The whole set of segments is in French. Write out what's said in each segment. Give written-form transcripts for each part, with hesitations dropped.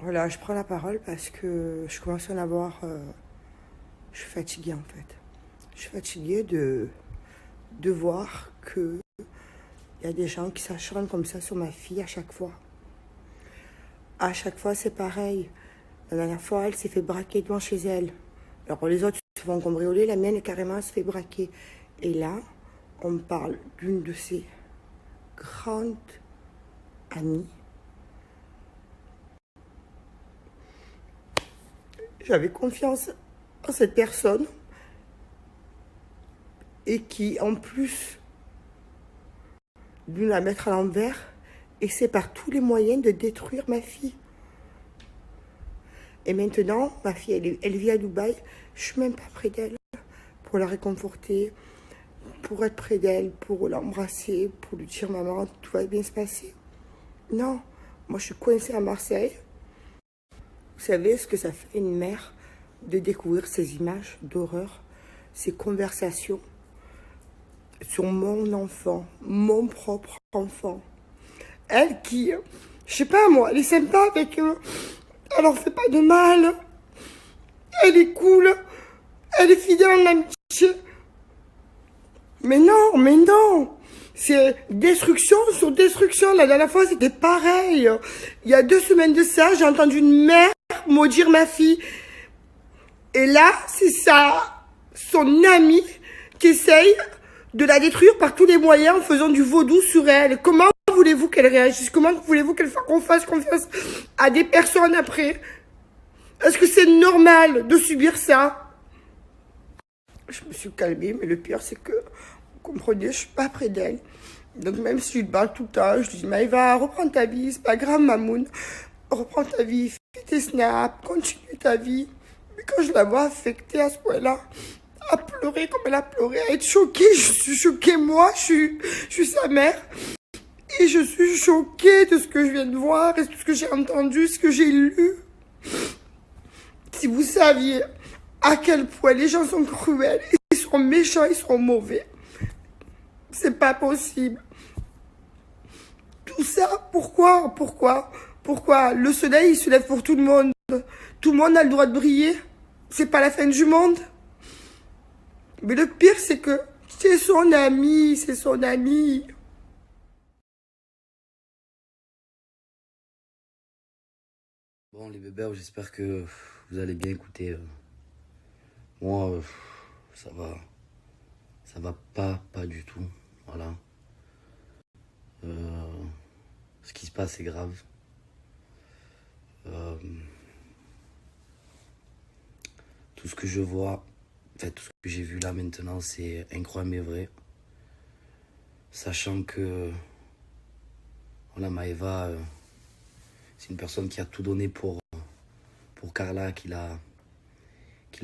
Voilà, je prends la parole parce que je commence à en avoir... je suis fatiguée en fait. Je suis fatiguée de voir qu'il y a des gens qui s'acharnent comme ça sur ma fille à chaque fois. À chaque fois, c'est pareil. La dernière fois, elle s'est fait braquer devant chez elle. Alors les autres se font cambrioler, la mienne carrément elle se fait braquer. Et là, on me parle d'une de ses grandes amies. J'avais confiance en cette personne et qui, en plus de la mettre à l'envers, essaie par tous les moyens de détruire ma fille. Et maintenant, ma fille, elle vit à Dubaï. Je suis même pas près d'elle pour la réconforter, pour être près d'elle, pour l'embrasser, pour lui dire maman, tout va bien se passer. Non, moi je suis coincée à Marseille. Vous savez ce que ça fait une mère de découvrir ces images d'horreur, ces conversations sur mon enfant, mon propre enfant. Elle qui, je sais pas moi, elle est sympa avec eux, elle leur fait pas de mal, elle est cool, elle est fidèle en amitié. Mais non, mais non. C'est destruction sur destruction. La dernière fois, c'était pareil. Il y a 2 semaines de ça, j'ai entendu une mère maudire ma fille. Et là, c'est ça, son ami qui essaye de la détruire par tous les moyens en faisant du vaudou sur elle. Comment voulez-vous qu'elle réagisse? Comment voulez-vous qu'on fasse confiance à des personnes après? Est-ce que c'est normal de subir ça? Je me suis calmée, mais le pire, c'est que, vous comprenez, je suis pas près d'elle. Donc même si je lui parle tout le temps, je lui dis, Maëva, reprends ta vie, c'est pas grave, Mamoun. Reprends ta vie, fais tes snaps, continue ta vie. Mais quand je la vois affectée à ce point-là, à pleurer comme elle a pleuré, à être choquée, je suis choquée, moi, je suis sa mère. Et je suis choquée de ce que je viens de voir, et de ce que j'ai entendu, ce que j'ai lu. Si vous saviez à quel point les gens sont cruels, ils sont méchants, ils sont mauvais. C'est pas possible. Tout ça, pourquoi le soleil, il se lève pour tout le monde. Tout le monde a le droit de briller. C'est pas la fin du monde. Mais le pire, c'est que c'est son ami, c'est son ami. Bon, les bébés, j'espère que vous allez bien écouter. Moi, ça va. Ça va pas du tout. Voilà. Ce qui se passe est grave. Tout ce que je vois, enfin, tout ce que j'ai vu là maintenant, c'est incroyable mais vrai. Sachant que, voilà, Maëva, c'est une personne qui a tout donné pour Carla, qui l'a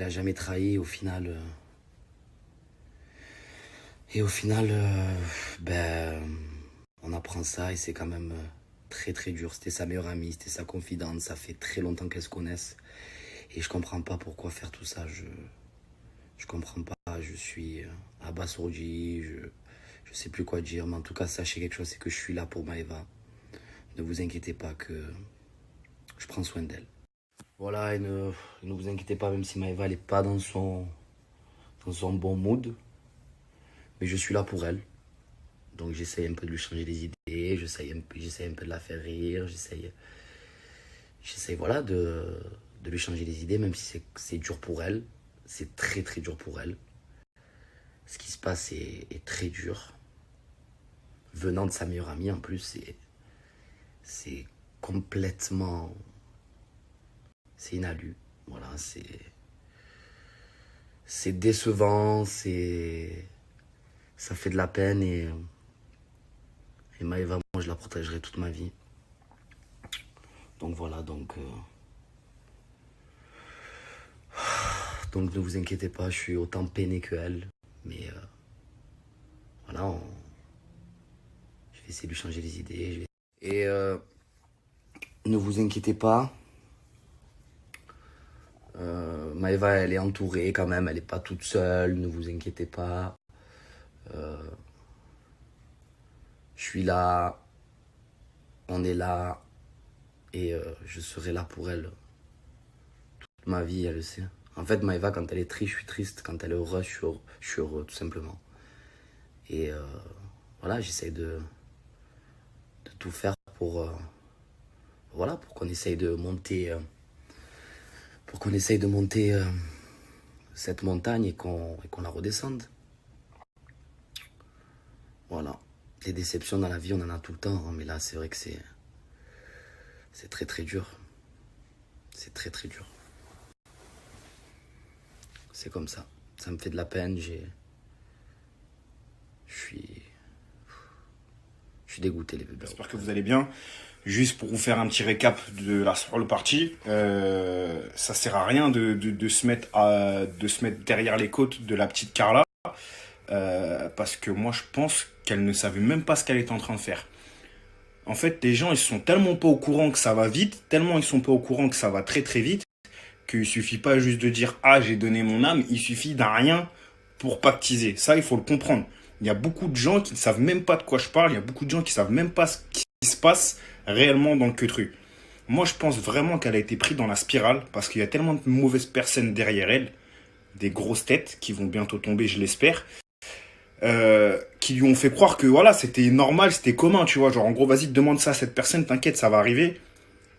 jamais trahi au final. Et au final, ben, on apprend ça et c'est quand même très très dur. C'était sa meilleure amie, c'était sa confidente, ça fait très longtemps qu'elles se connaissent. Et je comprends pas pourquoi faire tout ça, je comprends pas, je suis abasourdi, je sais plus quoi dire. Mais en tout cas, sachez quelque chose, c'est que je suis là pour Maëva. Ne vous inquiétez pas que je prends soin d'elle. Voilà, et ne vous inquiétez pas, même si Maëva n'est pas dans son bon mood. Mais je suis là pour elle. Donc j'essaye un peu de lui changer les idées, j'essaye un peu de la faire rire, j'essaye voilà, de lui changer les idées, même si c'est dur pour elle. C'est très très dur pour elle. Ce qui se passe est très dur. Venant de sa meilleure amie en plus, c'est complètement... C'est inhalu. Voilà, c'est décevant, ça fait de la peine et Maëva, moi je la protégerai toute ma vie. Donc voilà, donc ne vous inquiétez pas, je suis autant peiné que elle. Mais voilà, je vais essayer de lui changer les idées. Et ne vous inquiétez pas, Maëva elle est entourée quand même, elle n'est pas toute seule, ne vous inquiétez pas. Je suis là, on est là, Et je serai là pour elle toute ma vie, elle le sait. En fait, Maëva, quand elle est triste, je suis triste. Quand elle est heureuse, je suis heureux, tout simplement. Et voilà, j'essaye de tout faire voilà, pour qu'on essaye de monter, cette montagne et qu'on la redescende. Voilà. Les déceptions dans la vie, on en a tout le temps, hein, mais là, c'est vrai que c'est très très dur. C'est très très dur. C'est comme ça. Ça me fait de la peine. Je suis dégoûté, les bébés. J'espère que vous allez bien. Juste pour vous faire un petit récap de la sur le parti, ça sert à rien de se mettre derrière les côtes de la petite Carla, parce que moi je pense qu'elle ne savait même pas ce qu'elle était en train de faire. En fait, les gens ils sont tellement pas au courant que ça va vite, tellement ils sont pas au courant que ça va très très vite, qu'il suffit pas juste de dire ah j'ai donné mon âme, il suffit d'un rien pour pactiser. Ça il faut le comprendre. Il y a beaucoup de gens qui ne savent même pas de quoi je parle, il y a beaucoup de gens qui savent même pas ce qui se passe réellement dans le queutru. Moi, je pense vraiment qu'elle a été prise dans la spirale parce qu'il y a tellement de mauvaises personnes derrière elle, des grosses têtes qui vont bientôt tomber, je l'espère, qui lui ont fait croire que voilà, c'était normal, c'était commun, tu vois. Genre, en gros, vas-y, demande ça à cette personne, t'inquiète, ça va arriver.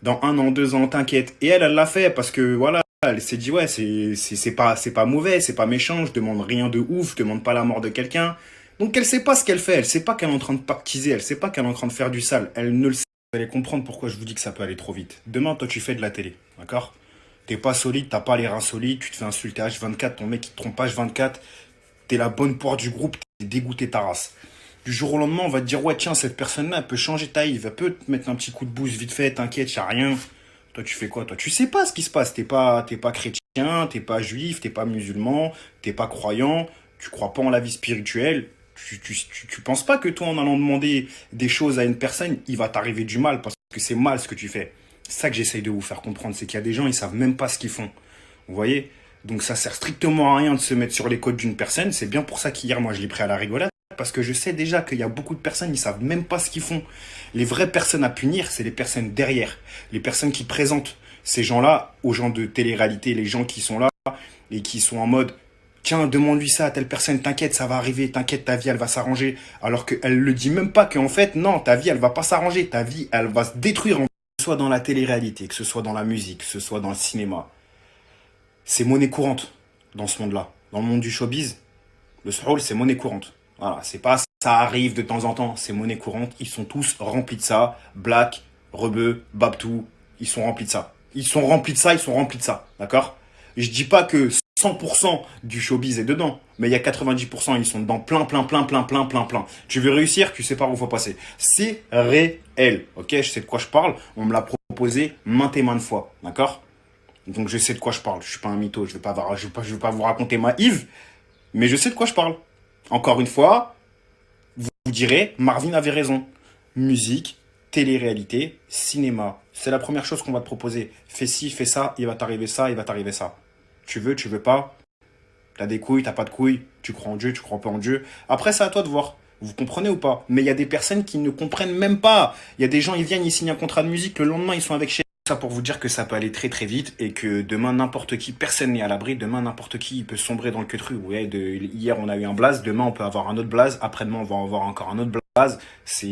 Dans 1 an, 2 ans, t'inquiète. Et elle l'a fait parce que voilà, elle s'est dit, ouais, c'est pas mauvais, c'est pas méchant, je demande rien de ouf, je demande pas la mort de quelqu'un. Donc, elle sait pas ce qu'elle fait, elle sait pas qu'elle est en train de pactiser, elle sait pas qu'elle est en train de faire du sale, elle ne le sait. Vous allez comprendre pourquoi je vous dis que ça peut aller trop vite. Demain, toi, tu fais de la télé, d'accord? T'es pas solide, t'as pas les reins solides, tu te fais insulter H24, ton mec il te trompe H24, t'es la bonne poire du groupe, t'es dégoûté ta race. Du jour au lendemain, on va te dire, ouais, tiens, cette personne-là, elle peut changer ta vie, elle peut te mettre un petit coup de boost vite fait, t'inquiète, y'a rien. Toi, tu fais quoi, toi? Tu sais pas ce qui se passe, t'es pas chrétien, t'es pas juif, t'es pas musulman, t'es pas croyant, tu crois pas en la vie spirituelle. Tu penses pas que toi, en allant demander des choses à une personne, il va t'arriver du mal parce que c'est mal ce que tu fais. C'est ça que j'essaye de vous faire comprendre, c'est qu'il y a des gens, ils savent même pas ce qu'ils font. Vous voyez? Donc ça sert strictement à rien de se mettre sur les côtes d'une personne. C'est bien pour ça qu'hier, moi, je l'ai pris à la rigolade parce que je sais déjà qu'il y a beaucoup de personnes, ils savent même pas ce qu'ils font. Les vraies personnes à punir, c'est les personnes derrière, les personnes qui présentent ces gens-là aux gens de télé-réalité, les gens qui sont là et qui sont en mode tiens, demande-lui ça à telle personne, t'inquiète, ça va arriver, t'inquiète, ta vie, elle va s'arranger. Alors qu'elle le dit même pas qu'en fait, non, ta vie, elle va pas s'arranger, ta vie, elle va se détruire. Que ce soit dans la télé-réalité, que ce soit dans la musique, que ce soit dans le cinéma, c'est monnaie courante dans ce monde-là. Dans le monde du showbiz, le soul, c'est monnaie courante. Voilà, c'est pas ça arrive de temps en temps, c'est monnaie courante. Ils sont tous remplis de ça. Black, Rebeu, Babtou, ils sont remplis de ça. Ils sont remplis de ça, ils sont remplis de ça. D'accord? Je dis pas que 100% du showbiz est dedans, mais il y a 90%, ils sont dedans plein. Tu veux réussir, tu sais par où faut passer. C'est réel, ok? Je sais de quoi je parle, on me l'a proposé maintes et maintes fois, d'accord? Donc je sais de quoi je parle, je suis pas un mytho, je vais pas vous raconter ma Yves, mais je sais de quoi je parle. Encore une fois, vous direz, Marvin avait raison. Musique, télé-réalité, cinéma, c'est la première chose qu'on va te proposer. Fais ci, fais ça, il va t'arriver ça, il va t'arriver ça. Tu veux pas. T'as des couilles, t'as pas de couilles. Tu crois en Dieu, tu crois pas en Dieu. Après, c'est à toi de voir. Vous comprenez ou pas? Mais il y a des personnes qui ne comprennent même pas. Il y a des gens, ils viennent, ils signent un contrat de musique. Le lendemain, ils sont avec chez. Ça pour vous dire que ça peut aller très très vite et que demain, n'importe qui, personne n'est à l'abri. Demain, n'importe qui, il peut sombrer dans le queutru. Ouais, hier, on a eu un blaze. Demain, on peut avoir un autre blaze. Après-demain, on va avoir encore un autre blaze.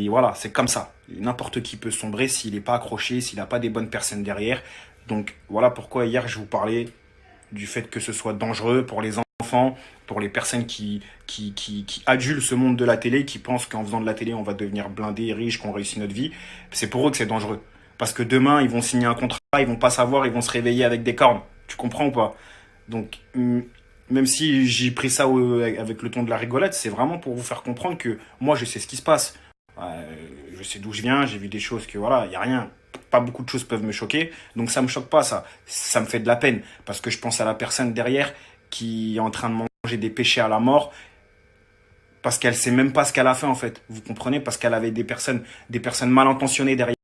Voilà, c'est comme ça. N'importe qui peut sombrer s'il n'est pas accroché, s'il n'a pas des bonnes personnes derrière. Donc, voilà pourquoi hier, je vous parlais du fait que ce soit dangereux pour les enfants, pour les personnes qui adulent ce monde de la télé, qui pensent qu'en faisant de la télé, on va devenir blindé, riche, qu'on réussit notre vie. C'est pour eux que c'est dangereux. Parce que demain, ils vont signer un contrat, ils vont pas savoir, ils vont se réveiller avec des cornes. Tu comprends ou pas? Donc, même si j'ai pris ça avec le ton de la rigolade, c'est vraiment pour vous faire comprendre que moi, je sais ce qui se passe. Je sais d'où je viens, j'ai vu des choses que voilà, il n'y a rien. Pas beaucoup de choses peuvent me choquer, donc ça me choque pas, ça. Ça me fait de la peine, parce que je pense à la personne derrière qui est en train de manger des péchés à la mort, parce qu'elle sait même pas ce qu'elle a fait en fait. Vous comprenez? Parce qu'elle avait des personnes mal intentionnées derrière.